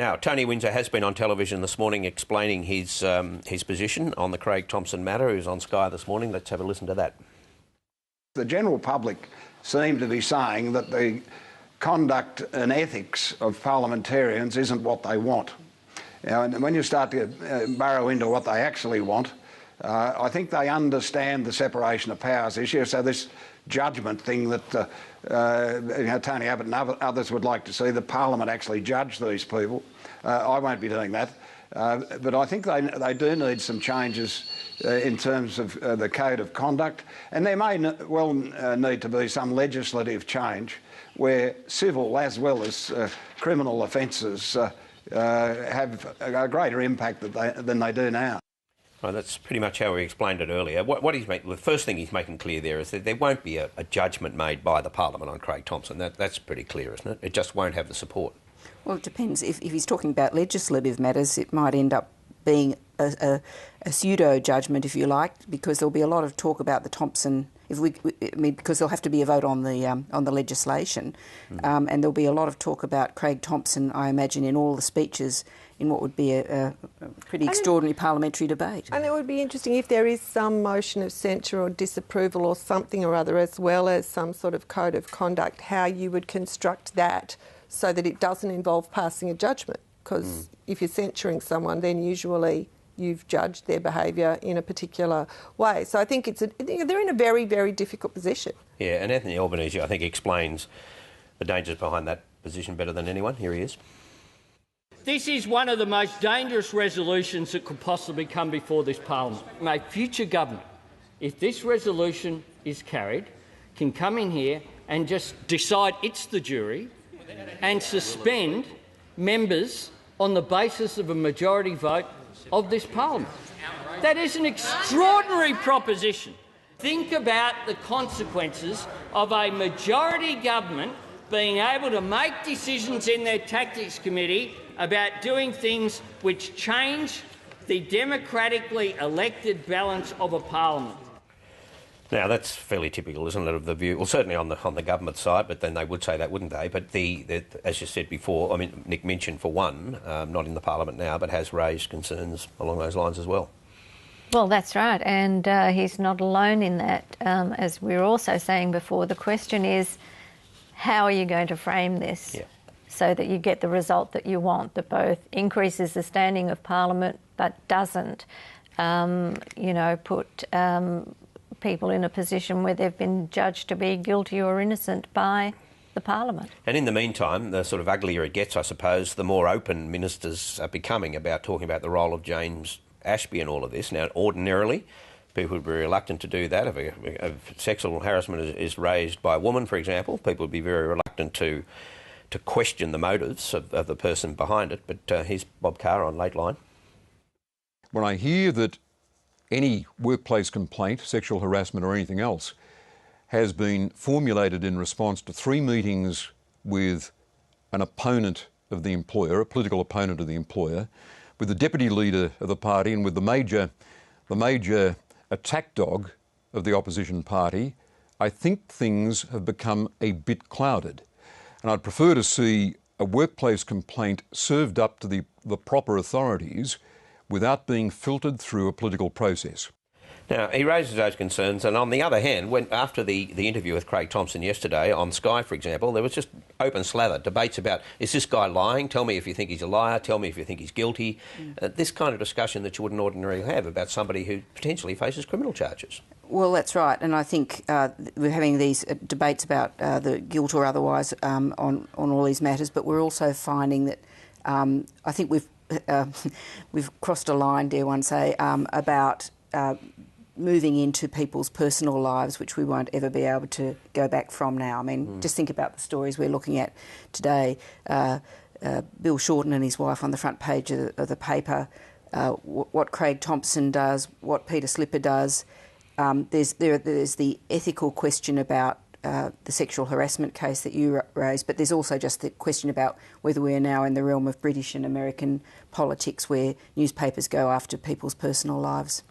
Now, Tony Windsor has been on television this morning explaining his position on the Craig Thomson matter. He was on Sky this morning. Let's have a listen to that. The general public seem to be saying that the conduct and ethics of parliamentarians isn't what they want. And when you start to burrow into what they actually want, I think they understand the separation of powers issue. So this judgment thing that Tony Abbott and others would like to see, the Parliament actually judge these people. I won't be doing that. But I think they do need some changes in terms of the code of conduct, and there may well need to be some legislative change where civil as well as criminal offences have a greater impact than they do now. Well, that's pretty much how we explained it earlier. The first thing he's making clear there is that there won't be a judgment made by the Parliament on Craig Thomson. That's pretty clear, isn't it? It just won't have the support. Well, it depends. If he's talking about legislative matters, it might end up being a pseudo-judgment, if you like, because there'll be a lot of talk about the Thomson, because there'll have to be a vote on the legislation, and there'll be a lot of talk about Craig Thomson, I imagine, in all the speeches in what would be a pretty extraordinary parliamentary debate. And it would be interesting if there is some motion of censure or disapproval or something or other, as well as some sort of code of conduct, how you would construct that so that it doesn't involve passing a judgment. Because if you're censuring someone, then usually you've judged their behaviour in a particular way. So I think they're in a very, very difficult position. Yeah, and Anthony Albanese, I think, explains the dangers behind that position better than anyone. Here he is. This is one of the most dangerous resolutions that could possibly come before this Parliament. A future government, if this resolution is carried, can come in here and just decide it's the jury and suspend members on the basis of a majority vote of this Parliament. That is an extraordinary proposition. Think about the consequences of a majority government being able to make decisions in their Tactics Committee about doing things which change the democratically elected balance of a Parliament. Now, that's fairly typical, isn't it, of the view? Well, certainly on the government side, but then they would say that, wouldn't they? But as you said before, I mean, Nick Minchin, for one, not in the Parliament now, but has raised concerns along those lines as well. Well, that's right, and he's not alone in that. As we were also saying before, the question is, how are you going to frame this so that you get the result that you want, that both increases the standing of Parliament but doesn't, put people in a position where they've been judged to be guilty or innocent by the Parliament. And in the meantime, the sort of uglier it gets, I suppose, the more open ministers are becoming about talking about the role of James Ashby in all of this. Now, ordinarily, people would be reluctant to do that. If sexual harassment is raised by a woman, for example, people would be very reluctant to question the motives of the person behind it. But here's Bob Carr on Late Line. When I hear that any workplace complaint, sexual harassment or anything else, has been formulated in response to 3 meetings with an opponent of the employer, a political opponent of the employer, with the deputy leader of the party and with the major attack dog of the opposition party, I think things have become a bit clouded. And I'd prefer to see a workplace complaint served up to the proper authorities without being filtered through a political process. Now, he raises those concerns, and on the other hand, after the interview with Craig Thomson yesterday on Sky, for example, there was just open slather, debates about, is this guy lying? Tell me if you think he's a liar. Tell me if you think he's guilty. This kind of discussion that you wouldn't ordinarily have about somebody who potentially faces criminal charges. Well, that's right, and I think we're having these debates about the guilt or otherwise on all these matters, but we're also finding that I think we've crossed a line, dare one say, about moving into people's personal lives, which we won't ever be able to go back from now. I mean, just think about the stories we're looking at today. Bill Shorten and his wife on the front page of the paper, what Craig Thomson does, what Peter Slipper does. There's the ethical question about the sexual harassment case that you raised, but there's also just the question about whether we are now in the realm of British and American politics where newspapers go after people's personal lives.